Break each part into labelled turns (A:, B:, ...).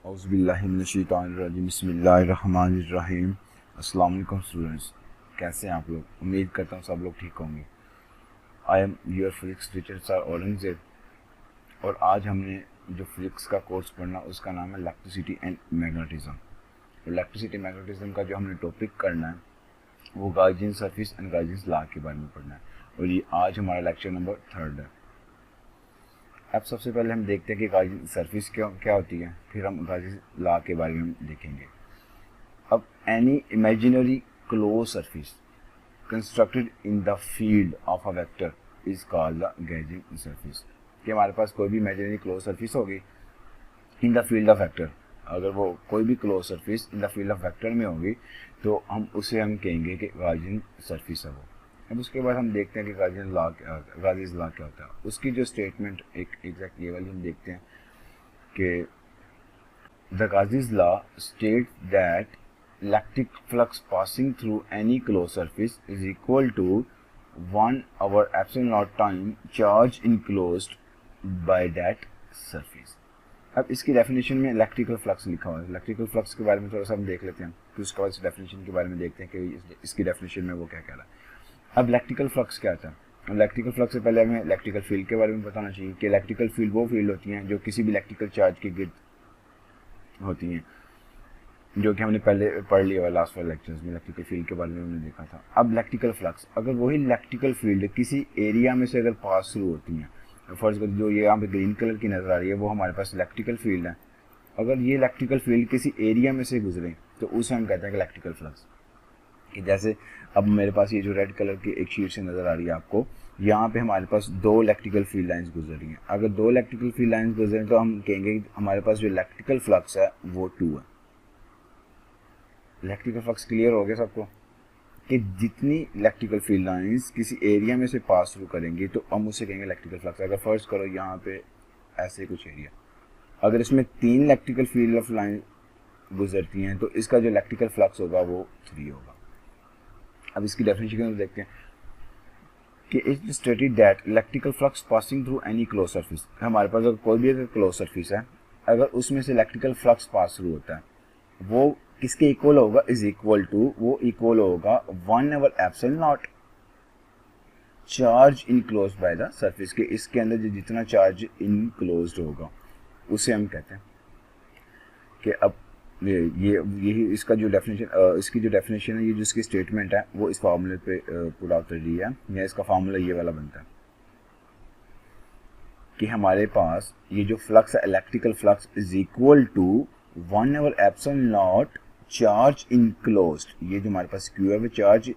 A: औज़ुबिल्लाहिमिनश्शैतानिर्रजीम बिस्मिल्लाहिर्रहमानिर्रहीम। अस्सलाम वालेकुम स्टूडेंट्स, कैसे हैं आप लोग? उम्मीद करता हूँ सब लोग ठीक होंगे। I am your physics teacher sir Aurangzeb, और आज हमने जो फिजिक्स का कोर्स पढ़ना उसका नाम है electricity and magnetism. Electricity magnetism का जो हमने टॉपिक करना है वो Gaussian surface and Gaussian law के बारे में पढ़ना है, और ये आज हमारा लेक्चर नंबर 3 है। अब सबसे पहले हम देखते हैं कि गॉसियन सरफेस क्या होती है, फिर हम गॉसियन लॉ के बारे में देखेंगे। अब any imaginary close surface constructed in the field of a vector is called the Gaussian surface. कि हमारे पास कोई भी इमेजिनरी क्लोज सरफेस होगी in the field of vector, अगर वो कोई भी close surface in the field of vector में होगी तो हम कहेंगे कि गॉसियन सरफेस है वो। अब उसके बाद हम देखते हैं कि गॉसियन लॉ क्या होता है। उसकी जो स्टेटमेंट एक एग्जैक्ट ये वाली हम देखते हैं कि the Gaussian law state that electric flux passing through any close surface is equal to 1 epsilon naught time charge enclosed by that surface. अब इसकी डेफिनेशन में इलेक्ट्रिकल फ्लक्स लिखा हुआ है। इलेक्ट्रिकल फ्लक्स के बारे में थोड़ा सा हम देख लेते हैं, फिर उसके बाद इस डेफिनेशन के बारे में देखते हैं कि इसकी डेफिनेशन में वो क्या कह रहा है। अब इलेक्ट्रिकल फ्लक्स क्या था? इलेक्ट्रिकल फ्लक्स से पहले हमें इलेक्ट्रिकल फील्ड के बारे में बताना चाहिए कि इलेक्ट्रिकल फील्ड वो फील्ड होती हैं जो किसी भी इलेक्ट्रिकल चार्ज के गिर्द होती हैं, जो कि हमने पहले पढ़ लिया हुआ लास्ट वाले लेक्चर्स में। इलेक्ट्रिकल फील्ड के बारे में हमने देखा था। अब इलेक्ट्रिकल फ्लक्स, अगर वही इलेक्ट्रिकल फील्ड किसी एरिया में से अगर पास थ्रू होती हैं, फर्स्ट जो ये यहाँ पे ग्रीन कलर की नज़र आ रही है वो हमारे पास इलेक्ट्रिकल फील्ड है। अगर ये इलेक्ट्रिकल फील्ड किसी एरिया में से गुजरे तो उसे हम कहते हैं कि इलेक्ट्रिकल फ्लक्स। कि जैसे अब मेरे पास ये जो रेड कलर की एक शीट से नज़र आ रही है आपको, यहाँ पे हमारे पास 2 इलेक्ट्रिकल फील्ड लाइंस गुजर रही हैं। अगर 2 इलेक्ट्रिकल फील्ड लाइंस गुजरे तो हम कहेंगे कि हमारे पास जो इलेक्ट्रिकल फ्लक्स है वो 2 है। इलेक्ट्रिकल फ्लक्स क्लियर हो गया सबको कि जितनी इलेक्ट्रिकल फील्ड लाइंस किसी एरिया में से पास थ्रू करेंगे तो हम उसे कहेंगे इलेक्ट्रिकल फ्लक्स। अगर फर्स्ट करो यहाँ पे ऐसे कुछ एरिया, अगर इसमें 3 इलेक्ट्रिकल फील्ड ऑफ लाइन गुजरती हैं तो इसका जो इलेक्ट्रिकल फ्लक्स होगा वो 3 होगा। अब इसकी डेफिनेशन देखते हैं कि it stated that electrical flux passing through any close surface. हमारे पास अगर कोई भी अगर क्लोज सरफेस है, अगर उसमें से इलेक्ट्रिकल फ्लक्स पास थ्रू होता है वो किसके इक्वल होगा? इज इक्वल टू, वो इक्वल होगा 1 epsilon naught charge enclosed by the surface के। इसके अंदर जो जितना चार्ज इनक्लोज्ड होगा उसे हम कहते हैं कि अब यही इसका जो डेफिनेशन, इसकी जो डेफिनेशन है, ये जो इसकी स्टेटमेंट है वो इस फार्मूले पे पूरा उतर रही है, या इसका फार्मूला ये वाला बनता है कि हमारे पास ये जो फ्लक्स है electrical flux is equal to 1 epsilon naught charge enclosed. ये जो हमारे पास क्यू है वो charge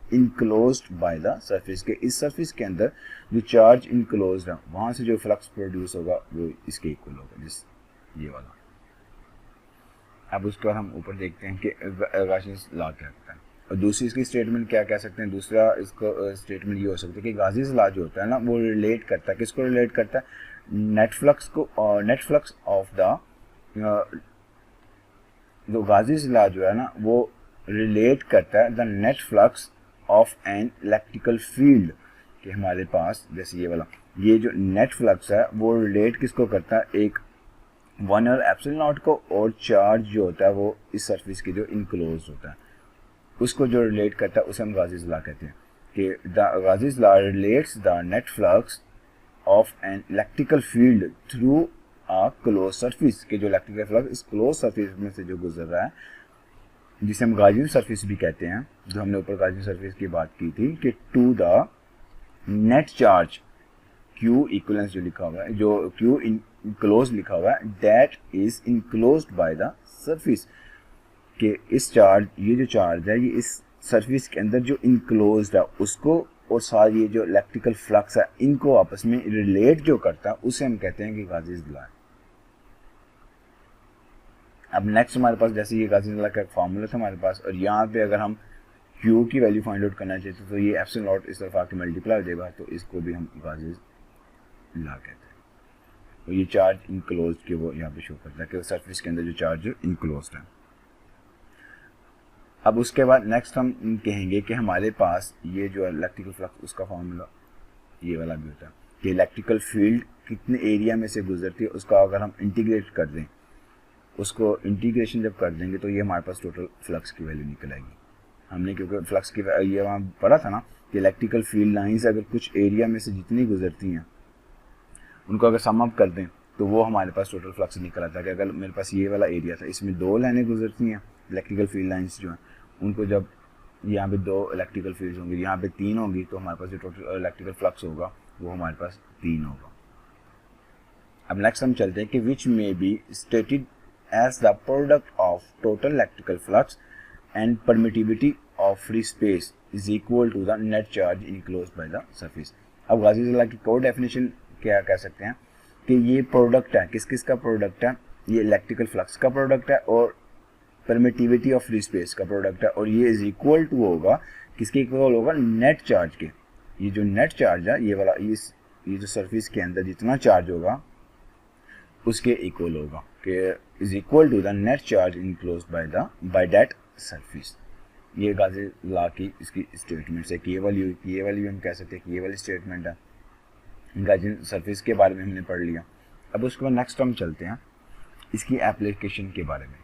A: enclosed by the surface के। इस सरफेस के अंदर जो चार्ज इनक्लोज्ड है वहां से जो फ्लक्स प्रोड्यूस होगा वो इसके इक्वल होगा, जिस ये वाला। अब उसके बाद हम ऊपर देखते हैं कि गॉसियन लॉ क्या होता है, और दूसरी इसकी स्टेटमेंट क्या कह सकते हैं। दूसरा इसका स्टेटमेंट ये हो सकता है कि गॉसियन लॉ जो होता है ना वो रिलेट करता है, किसको रिलेट करता है? नेट फ्लक्स को, और नेट फ्लक्स ऑफ द, जो गॉसियन लॉ जो है ना वो रिलेट करता है the net flux of an electrical field. कि हमारे पास जैसे ये वाला, ये जो नेट फ्लक्स है वो रिलेट किसको करता है? एक 1 एप्सिलॉन नॉट को, और चार्ज जो होता है वो इस सरफेस की जो इनक्लोज होता है उसको जो रिलेट करता है उसे हम गॉसियन लॉ कहते हैं। कि the Gaussian law relates the net flux of an electrical field through a close surface. के जो इलेक्ट्रिकल फ्लक्स इस क्लोज सरफेस में से जो गुजर रहा है जिसे हम गॉसियन सरफेस भी कहते हैं, जो हमने ऊपर गॉसियन सरफेस की बात की थी, कि to the net charge Q equals जो लिखा हुआ है, जो Q इनक्लोज लिखा हुआ है, that is enclosed by the surface. कि इस चार्ज, ये जो चार्ज है ये इस सरफेस के अंदर जो इनक्लोज्ड है उसको, और सारी ये जो इलेक्ट्रिकल फ्लक्स है इनको आपस में रिलेट जो करता है उसे हम कहते हैं कि गॉसियन लॉ है। अब नेक्स्ट हमारे पास जैसे ये गॉसियन लॉ का फार्मूला था हमारे पास, और यहाँ पे अगर हम Q की वैल्यू फाइंड आउट करना चाहते तो ये एप्सिलॉन नॉट इस तरफ आके मल्टीप्लाई हो जाएगा, तो इसको भी हम गॉसियन लॉ कहते हैं। और ये चार्ज इनक्लोज्ड के वो यहाँ पे शो करता है कि सरफेस के अंदर जो चार्ज इनक्लोज्ड है। अब उसके बाद नेक्स्ट हम कहेंगे कि हमारे पास ये जो इलेक्ट्रिकल फ्लक्स उसका फार्मूला ये वाला भी होता है कि इलेक्ट्रिकल फील्ड कितने एरिया में से गुजरती है उसका अगर हम इंटीग्रेट कर दें उसको इंटीग्रेशन जब कर देंगे तो ये हमारे पास टोटल फ्लक्स की वैल्यू निकल आएगी। हमने क्योंकि फ्लक्स की ये वहाँ पढ़ा था ना कि इलेक्ट्रिकल फील्ड लाइंस अगर कुछ एरिया में से जितनी गुजरती हैं उनको अगर सम अप कर दें तो वो हमारे पास टोटल फ्लक्स निकल आता है। कि अगर मेरे पास ये वाला एरिया था, इसमें 2 लाइनें गुजरती हैं इलेक्ट्रिकल फील्ड लाइंस जो हैं, उनको जब यहाँ पे 2 इलेक्ट्रिकल फील्ड्स होंगी, यहाँ पे 3 होंगी, तो हमारे पास जो टोटल इलेक्ट्रिकल फ्लक्स होगा वो हमारे पास 3 होगा। अब नेक्स्ट हम चलते हैं कि which may be stated as the product of total electrical flux and permittivity of free space is equal to the net charge enclosed by the surface. अब गाज़ी लॉ की कोड डेफिनेशन क्या कह सकते हैं कि ये प्रोडक्ट है, किस किस का प्रोडक्ट है, ये इलेक्ट्रिकल फ्लक्स का प्रोडक्ट है और परमिटिविटी ऑफ फ्री स्पेस का प्रोडक्ट है, और ये इज इक्वल टू होगा किसके इक्वल होगा, नेट चार्ज के। ये जो नेट चार्ज है ये वाला ये जो सरफेस के अंदर जितना चार्ज होगा उसके इक्वल होगा, कि is equal to the net charge enclosed by that surface. ये गाज़ी लॉ की इसकी स्टेटमेंट है कि ये वाली हम कह सकते हैं कि ये वाली स्टेटमेंट है। गाज़ी सरफेस के बारे में हमने पढ़ लिया। अब उसके बाद नेक्स्ट हम चलते हैं इसकी एप्लीकेशन के बारे में।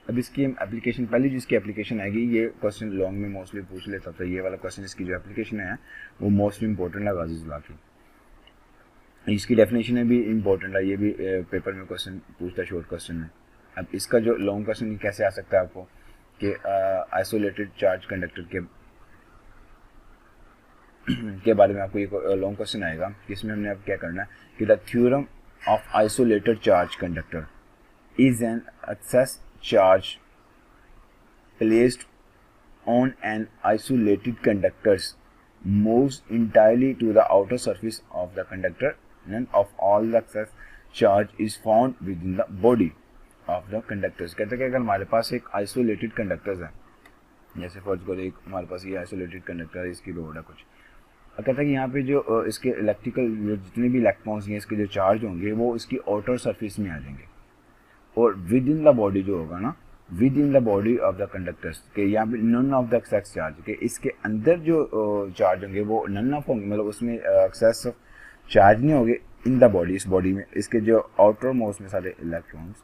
A: अब इसकी एप्लीकेशन, पहले जिसकी एप्लीकेशन आएगी, ये क्वेश्चन लॉन्ग में मोस्टली पूछ लेता था, ये वाला क्वेश्चन इसकी जो एप्लीकेशन है वो मोस्टली इंपॉर्टेंट है गाज़ी लॉ की। इसकी डेफिनेशन भी इंपॉर्टेंट है, ये भी पेपर में क्वेश्चन पूछता है शॉर्ट क्वेश्चन में। अब इसका जो लॉन्ग क्वेश्चन कैसे आ सकता है आपको कि आइसोलेटेड चार्ज कंडक्टर के बारे में आपको एक लॉन्ग क्वेश्चन आएगा, इसमें हमने अब क्या करना है कि the theorem of isolated charge conductor is an excess charge placed on an isolated conductor moves entirely to the outer surface of the conductor. None of all the excess charge is found within the body of the conductors. कहते हैं कि अगर हमारे पास एक isolated conductors है, जैसे फर्ज करो एक हमारे पास ये आइसोलेटेड कंडक्टर है, इसकी रोड है कुछ, कहता है कि यहाँ पे जो इसके इलेक्ट्रिकल जितने भी इलेक्ट्रॉन्स हैं इसके जो चार्ज होंगे वो इसकी आउटर सरफेस में आ जाएंगे, और विद इन द बॉडी जो होगा ना, within the body of the conductors के यहाँ पे none of the excess charge के इसके अंदर जो चार्ज होंगे वो नन ऑफ होंगे, मतलब उसमें एक्सेस चार्ज नहीं होंगे इन द बॉडी, इस बॉडी में इसके जो आउटर मोस्ट में सारे इलेक्ट्रॉन्स,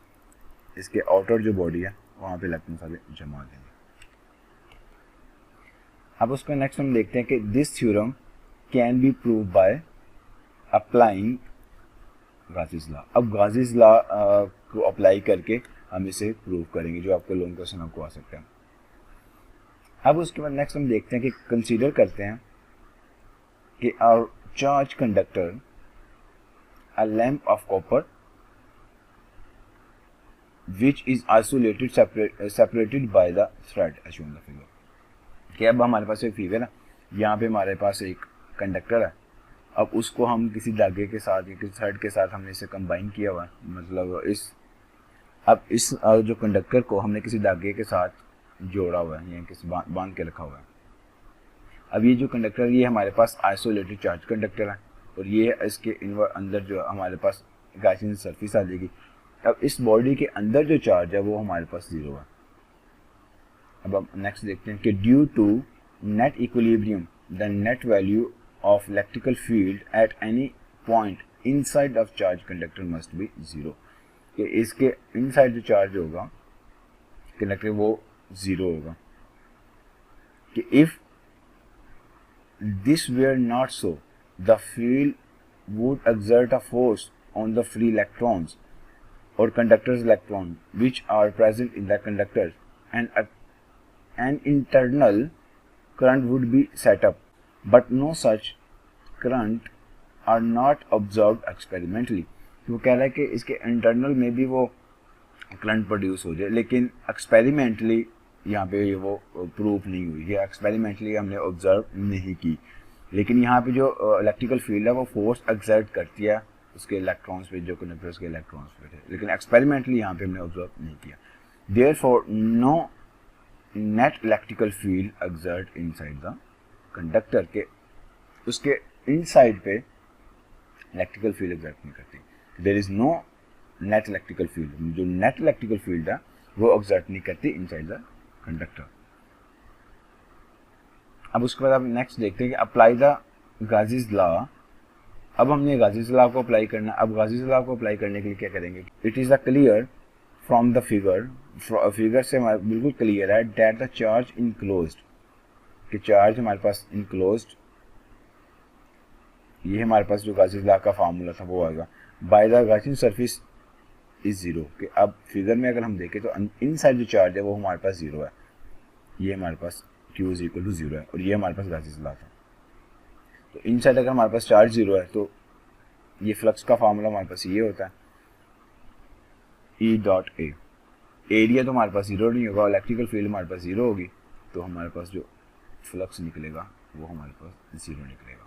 A: इसके आउटर जो बॉडी है वहाँ पे इलेक्ट्रॉन सारे जमा हो जाएंगे। अब उसका नेक्स्ट हम देखते हैं कि this theorem can be prove by applying Gauss's law. अब गाज़ीज़ लॉ को अप्लाई करके हम इसे प्रूव करेंगे, जो आपको लॉन्ग क्वेश्चन आपको आ सकता है। अब उसके बाद नेक्स्ट हम देखते हैं कि कंसीडर करते हैं कि our charge conductor a lamp of copper which is isolated separated by the thread as shown the figure. कि अब हमारे पास एक फिगर है, यहाँ पे हमारे पास एक कंडक्टर है, अब उसको हम किसी धागे के साथ या किसी थ्रेड के साथ हमने इसे कंबाइन किया हुआ है, मतलब इस जो कंडक्टर को हमने किसी धागे के साथ जोड़ा हुआ है या किसी बांध के रखा हुआ है। अब ये जो कंडक्टर ये हमारे पास आइसोलेटेड चार्ज कंडक्टर है, और ये इसके अंदर जो हमारे पास गॉसियन सरफेस आ जाएगी। अब इस बॉडी के अंदर जो चार्ज है वो हमारे पास 0 है। अब हम नेक्स्ट देखते हैं कि due to net equilibrium the net value of electrical field at any point inside of charge conductor must be 0। कि इसके इनसाइड जो चार्ज होगा कंडक्टर वो 0 होगा। कि if this were not so the field would exert a force on the free electrons or conductor's electron which are present in the conductor, and an internal current would be set up, but no such current are not observed experimentally। वो कह रहा है कि इसके internal में भी वो current produce हो जाए, लेकिन एक्सपेरिमेंटली यहाँ पे वो प्रूफ नहीं हुई है, एक्सपेरिमेंटली हमने ऑब्जर्व नहीं की। लेकिन यहाँ पे जो इलेक्ट्रिकल फील्ड है वो फोर्स एक्सर्ट करती है उसके इलेक्ट्रॉन्स पे, जो कंडक्टर्स के इलेक्ट्रॉन्स पे थे, लेकिन एक्सपेरिमेंटली यहाँ पे हमने ऑब्जर्व नहीं किया। Therefore no net electrical field exert inside the conductor, के उसके इनसाइड पे इलेक्ट्रिकल फील्ड एक्सर्ट नहीं करती। There is no net electrical field, जो नेट इलेक्ट्रिकल फील्ड है वो एक्सर्ट नहीं करती इनसाइड द कंडक्टर। अब उसके बाद आप नेक्स्ट देखते हैं कि अप्लाई द गाज़ीज़ लॉ। अब हमने गाज़ीज़ लॉ को अप्लाई करना। अब गाज़ीज़ लॉ को अप्लाई करने के लिए क्या करेंगे, it is a clear from the figure से हमारा बिल्कुल क्लियर है दैट द चार्ज इनक्लोज्ड, कि चार्ज हमारे पास इनक्लोज्ड, ये हमारे पास जो गाउसियन लॉ का फार्मूला था वो आएगा, by the Gaussian surface is zero, कि अब फिगर में अगर हम देखें तो इनसाइड जो चार्ज है वो हमारे पास जीरो है, ये हमारे पास Q is equal to zero है, और ये हमारे पास गाउसियन लॉ था। तो इनसाइड अगर हमारे पास चार्ज जीरो है तो ये फ्लक्स का फार्मूला हमारे पास ये होता है E डॉट ए, एरिया तो हमारे पास जीरो नहीं होगा, इलेक्ट्रिकल फील्ड हमारे पास जीरो होगी, तो हमारे पास जो फ्लक्स निकलेगा वो हमारे पास जीरो निकलेगा।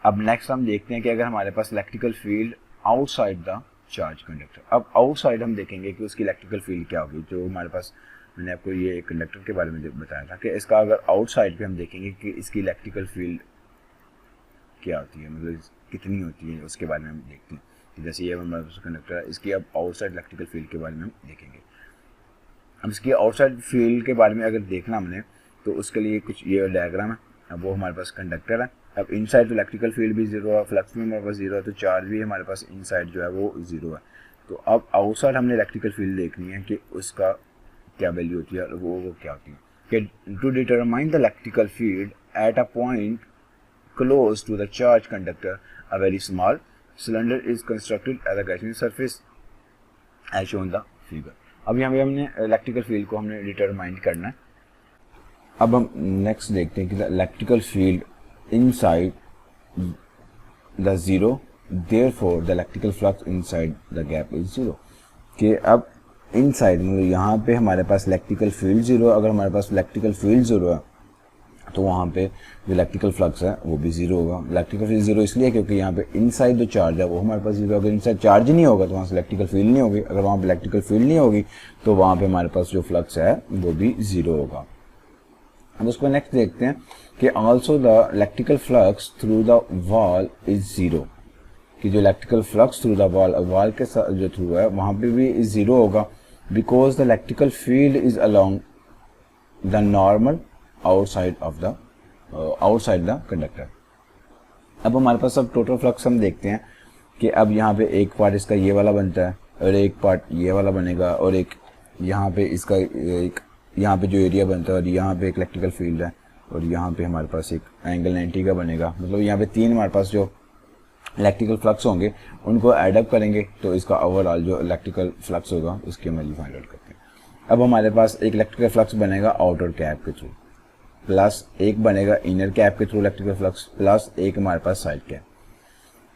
A: अब नेक्स्ट हम देखते हैं कि अगर हमारे पास electrical field outside the charge conductor, अब आउटसाइड हम देखेंगे कि उसकी इलेक्ट्रिकल फील्ड क्या होगी। जो हमारे पास, मैंने आपको ये कंडक्टर के बारे में बताया था कि इसका अगर आउटसाइड पे हम देखेंगे कि इसकी इलेक्ट्रिकल फील्ड क्या होती है, मतलब कितनी होती है, उसके बारे में हम देखते हैं। कि जैसे ये हमारे पास कंडक्टर है, इसकी अब आउटसाइड इलेक्ट्रिकल फील्ड के बारे में हम देखेंगे। अब इसकी आउटसाइड फील्ड के बारे में अगर देखना हमने तो उसके लिए कुछ ये डायग्राम है। अब वो हमारे पास कंडक्टर है, अब इनसाइड तो इलेक्ट्रिकल फील्ड भी जीरो है, फ्लक्स भी हमारे पास जीरो है, तो चार्ज भी हमारे पास इनसाइड जो है वो जीरो है। तो अब आउटसाइड हमने इलेक्ट्रिकल फील्ड देखनी है कि उसका क्या वैल्यू होती है, वो क्या होती है। कि to determine the electrical field at a point close to the charge conductor a very small cylinder is constructed at the Gaussian surface as shown the figure. अब यहाँ पे हमने इलेक्ट्रिकल फील्ड को हमने डिटरमाइन करना है। अब हम नेक्स्ट देखते हैं कि the electrical field inside the zero, therefore the electrical flux inside the gap is zero, कि अब इनसाइड मतलब यहाँ पे हमारे पास इलेक्ट्रिकल फील्ड जीरो, अगर हमारे पास इलेक्ट्रिकल फील्ड जीरो है तो वहाँ पे जो इलेक्ट्रिकल फ्लक्स है वो भी जीरो होगा। इलेक्ट्रिकल फील्ड जीरो इसलिए क्योंकि यहाँ पे इनसाइड जो चार्ज है वो हमारे पास जीरो, अगर इनसाइड चार्ज नहीं होगा तो वहाँ से इलेक्ट्रिकल फील्ड नहीं होगी, अगर वहाँ पे इलेक्ट्रिकल फील्ड नहीं होगी तो वहाँ पे हमारे पास जो फ्लक्स है वो भी जीरो होगा। अब उसको नेक्स्ट देखते हैं कि also the electrical flux through the wall is zero, कि जो electrical flux through the wall के जो थ्रू है वहाँ पे भी जीरो होगा, because the electrical field is along the normal outside the conductor. अब हमारे पास अब टोटल फ्लक्स हम देखते हैं कि अब यहाँ पे एक पार्ट इसका ये वाला बनता है और एक पार्ट ये वाला बनेगा, और एक यहाँ पे इसका एक यहाँ पे जो एरिया बनता है, और यहाँ पे एक इलेक्ट्रिकल फील्ड है, और यहाँ पे हमारे पास एक एंगल 90 का बनेगा। मतलब यहाँ पे तीन हमारे पास जो इलेक्ट्रिकल फ्लक्स होंगे उनको ऐड अप करेंगे तो इसका ओवरऑल जो इलेक्ट्रिकल फ्लक्स होगा उसकी हम वैल्यू फाइंड आउट करते हैं। अब हमारे पास एक इलेक्ट्रिकल फ्लक्स बनेगा आउटर कैप के थ्रू, प्लस एक बनेगा इनर कैप के थ्रू इलेक्ट्रिकल फ्लक्स, प्लस एक हमारे पास साइड कैप।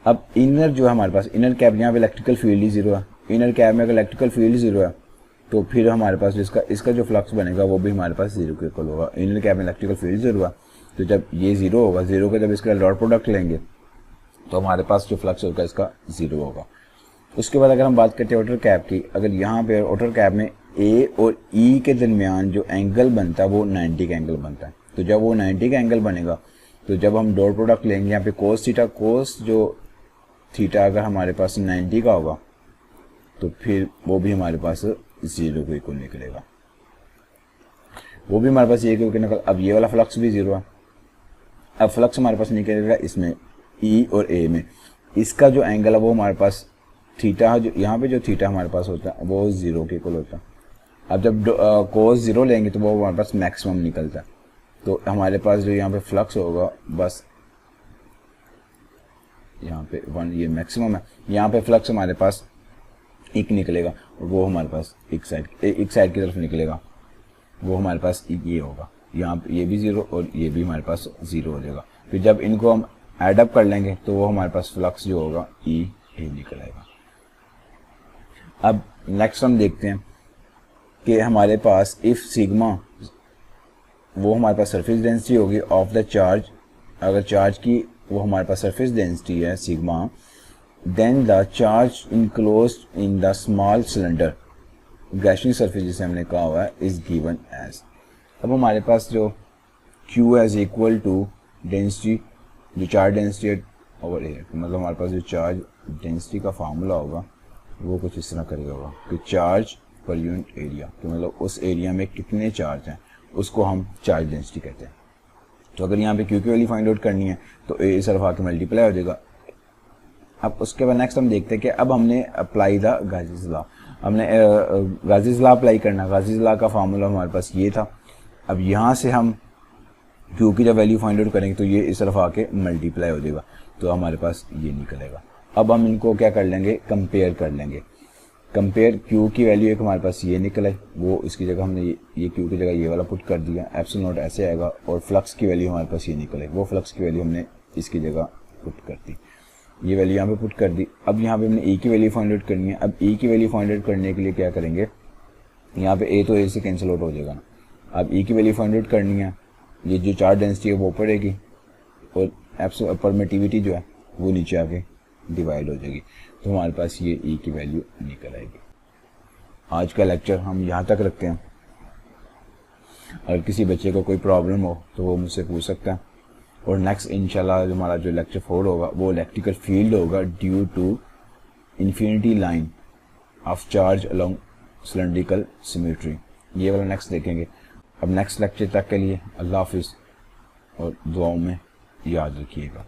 A: अब इनर जो है हमारे पास इनर कैप, यहाँ पे इलेक्ट्रिकल फील्ड ही जीरो है, इनर कैप में अगर इलेक्ट्रिकल फील्ड जीरो है तो फिर हमारे पास इसका जो फ्लक्स बनेगा वो भी हमारे पास जीरो के इक्वल होगा। इनर कैप में इलेक्ट्रिकल फील्ड जीरो है, तो जब ये जीरो होगा, जीरो का जब इसका डॉट प्रोडक्ट लेंगे तो हमारे पास जो फ्लक्स होगा इसका जीरो होगा। उसके बाद अगर हम बात करते हैं आउटर कैप की, अगर यहाँ पे आउटर कैप में ए और ई के दरमियान जो एंगल बनता है वो 90 का एंगल बनता है, तो जब वो 90 का एंगल बनेगा तो जब हम डॉट प्रोडक्ट लेंगे यहाँ पे कोस थीटा, कोस जो थीटा अगर हमारे पास 90 का होगा तो फिर वो भी हमारे पास जीरो के इक्वल निकलेगा, वो भी हमारे पास ये क्योंकि निकल। अब ये वाला फ्लक्स भी जीरो है, अब फ्लक्स हमारे पास निकलेगा इसमें ई और ए में, इसका जो एंगल है वो हमारे पास थीटा है, जो यहाँ पे जो थीटा हमारे पास होता है वो जीरो के इक्वल होता है। अब जब कोस जीरो लेंगे तो वो हमारे पास मैक्सिमम निकलता है, तो हमारे पास जो यहाँ पे फ्लक्स होगा बस यहाँ पे 1 ये मैक्सिमम है, यहाँ पे फ्लक्स हमारे पास एक निकलेगा और वो हमारे पास एक साइड की तरफ निकलेगा, वो हमारे पास ये होगा, यहाँ पे ये भी जीरो और ये भी हमारे पास जीरो हो जाएगा। फिर जब इनको हम ऐड अप कर लेंगे तो वो हमारे पास फ्लक्स जो होगा ई ए निकल आएगा। अब नेक्स्ट हम देखते हैं कि हमारे पास इफ सिग्मा, वो हमारे पास सरफेस डेंसिटी होगी ऑफ द चार्ज, अगर चार्ज की वो हमारे पास सरफेस डेंसिटी है sigma, then the charge enclosed in the small cylinder Gaussian surface जिसे हमने कहा हुआ है इज गिवन एज। अब हमारे पास जो Q is equal to density, जो चार्ज डेंसिटी ओवर एयर, मतलब हमारे पास जो चार्ज डेंसिटी का फार्मूला होगा वो कुछ इस तरह करेगा होगा कि चार्ज पर यूनिट एरिया, तो मतलब उस एरिया में कितने चार्ज हैं उसको हम चार्ज डेंसिटी कहते हैं। तो अगर यहाँ पे Q की वैल्यू फाइंड आउट करनी है तो ए इस तरफ आके मल्टीप्लाई हो जाएगा, अब उसके बाद नेक्स्ट हम देखते हैं कि अब हमने अप्लाई द गाजीज लॉ, हमने गाजीज लॉ अप्लाई करना। गाजीज लॉ का फार्मूला हमारे पास ये था। अब यहाँ से हम क्यू की जब वैल्यू फाइंड आउट करेंगे तो ये इस तरफ आके मल्टीप्लाई हो जाएगा, तो हमारे पास ये निकलेगा। अब हम इनको क्या कर लेंगे, कंपेयर कर लेंगे। कंपेयर क्यू की वैल्यू एक हमारे पास ये निकला है, वो इसकी जगह हमने ये क्यू की जगह ये वाला पुट कर दिया, एप्सिलॉन नॉट ऐसे आएगा। और फ्लक्स की वैल्यू हमारे पास ये निकले, वो फ्लक्स की वैल्यू हमने इसकी जगह पुट कर दी, ये वैल्यू यहाँ पे पुट कर दी। अब यहाँ पे हमने ए की वैल्यू फाइंड आउट करनी है। अब ए की वैल्यू फाइंड आउट करने के लिए क्या करेंगे, यहाँ पे ए तो ए से कैंसिल आउट हो जाएगा ना। अब ए की वैल्यू फाइंड आउट करनी है, ये जो चार्ज डेंसिटी है वो पड़ेगी और परमिटिविटी जो है वो नीचे आके डिवाइड हो जाएगी, तो हमारे पास ये ई की वैल्यू निकल आएगी। आज का लेक्चर हम यहाँ तक रखते हैं। अगर किसी बच्चे को कोई प्रॉब्लम हो तो वो मुझसे पूछ सकता है। और नेक्स्ट इंशाल्लाह हमारा जो लेक्चर 4 होगा वो इलेक्ट्रिकल फील्ड होगा due to infinity line of charge along cylindrical symmetry, ये वाला नेक्स्ट देखेंगे। अब नेक्स्ट लेक्चर तक के लिए अल्लाह हाफिज़ और दुआओं में याद रखिएगा।